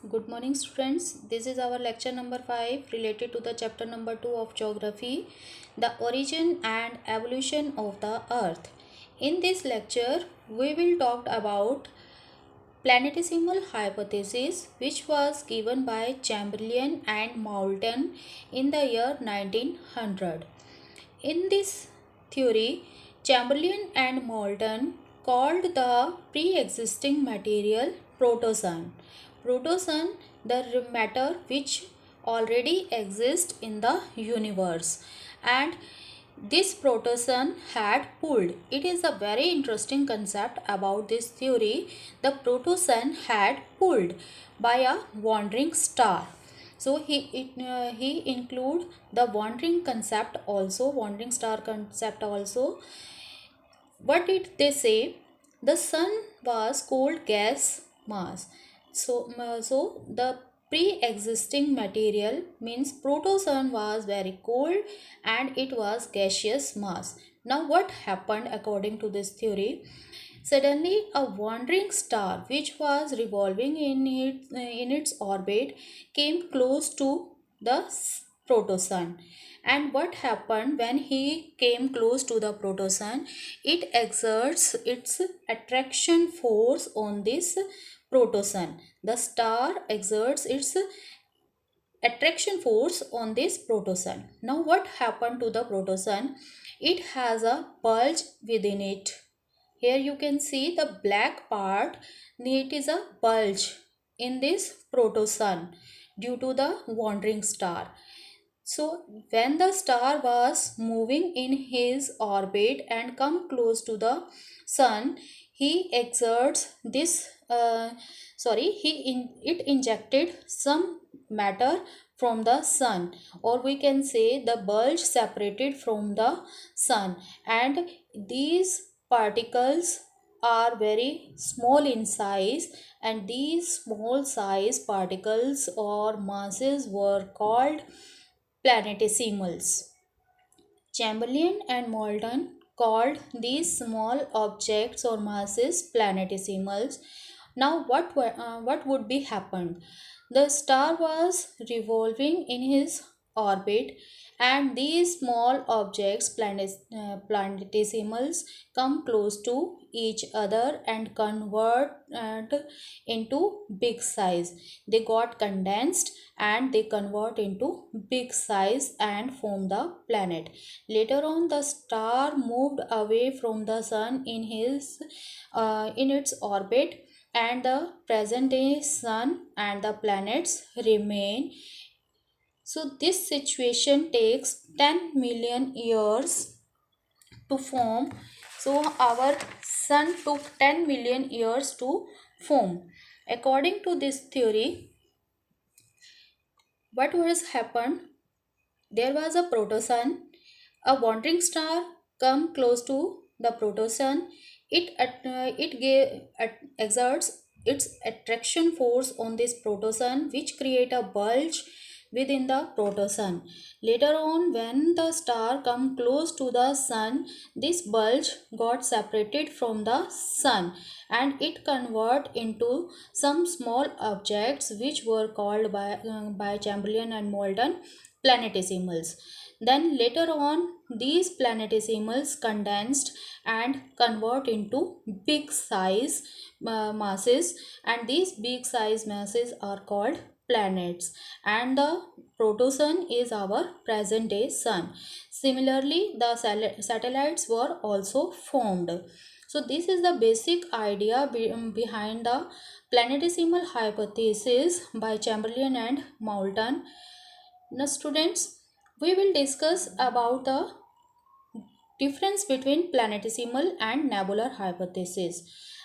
Good morning, students. This is our lecture number 5 related to the chapter number 2 of geography, the origin and evolution of the earth. In this lecture, we will talk about planetesimal hypothesis, which was given by Chamberlain and Moulton in the year 1900. In this theory, Chamberlain and Moulton called the pre-existing material protosun. Protosun, the matter which already exists in the universe, and this protosun had pulled. It is a very interesting concept about this theory. The protosun had pulled by a wandering star. So he include the wandering star concept also. What did they say? The sun was cold gas mass. So the pre-existing material means protosun was very cold and it was gaseous mass. Now what happened according to this theory? Suddenly, a wandering star which was revolving in its orbit came close to the protosun. And what happened when he came close to the protosun? It exerts its attraction force on this protosun. The star exerts its attraction force on this protosun. Now what happened to the protosun? It has a bulge within it. Here you can see the black part. It is a bulge in this protosun due to the wandering star. So when the star was moving in his orbit and come close to the sun, he exerts this it injected some matter from the sun, or we can say the bulge separated from the sun, and these particles are very small in size, and these small size particles or masses were called planetesimals. Chamberlain and Moulton called these small objects or masses planetesimals. Now, what would be happened? The star was revolving in his orbit, and these small objects, planetesimals, come close to each other and convert into big size. They got condensed and they convert into big size and form the planet. Later on, the star moved away from the sun in its orbit, and the present day sun and the planets remain. So this situation takes 10 million years to form. So our sun took 10 million years to form. According to this theory, what was happened? There was a protosun, a wandering star come close to the protosun. It exerts its attraction force on this protosun, which create a bulge within the protosun. Later on, when the star come close to the sun, this bulge got separated from the sun and it convert into some small objects which were called by Chamberlain and Moulton planetesimals. Then later on, these planetesimals condensed and convert into big size masses, and these big size masses are called planets, and the protosun is our present day sun. Similarly, the satellites were also formed. So this is the basic idea behind the planetesimal hypothesis by Chamberlain and Moulton. Now students, we will discuss about the difference between planetesimal and nebular hypothesis.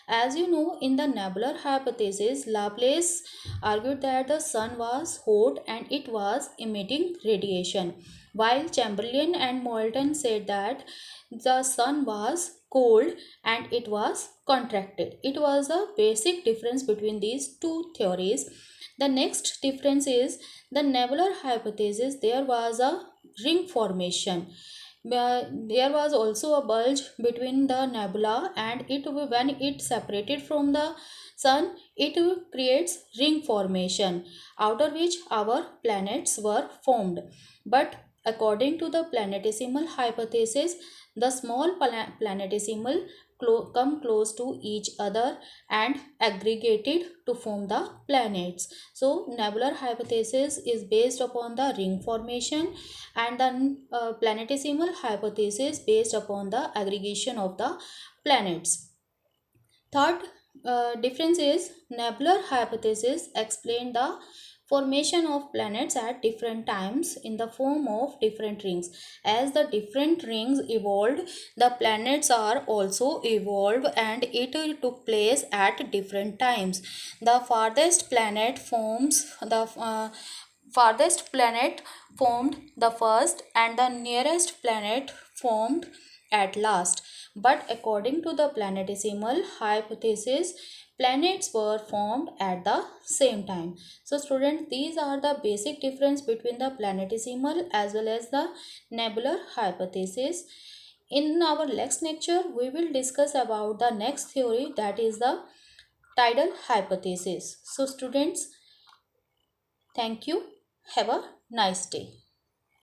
As you know, in the nebular hypothesis, Laplace argued that the sun was hot and it was emitting radiation, while Chamberlain and Moulton said that the sun was cold and it was contracted. It was a basic difference between these two theories. The next difference is the nebular hypothesis. There was a ring formation. There was also a bulge between the nebula, and when it separated from the sun, it creates ring formation, out of which our planets were formed. But according to the planetesimal hypothesis, the small planetesimal come close to each other and aggregated to form the planets. So nebular hypothesis is based upon the ring formation, and the planetesimal hypothesis based upon the aggregation of the planets. Third difference is nebular hypothesis explain the formation of planets at different times in the form of different rings. As the different rings evolved, the planets are also evolved, and it took place at different times. The farthest planet formed the first, and the nearest planet formed at last. But according to the planetesimal hypothesis, planets were formed at the same time. So students, these are the basic difference between the planetesimal as well as the nebular hypothesis. In our next lecture, we will discuss about the next theory, that is the tidal hypothesis. So students, thank you. Have a nice day.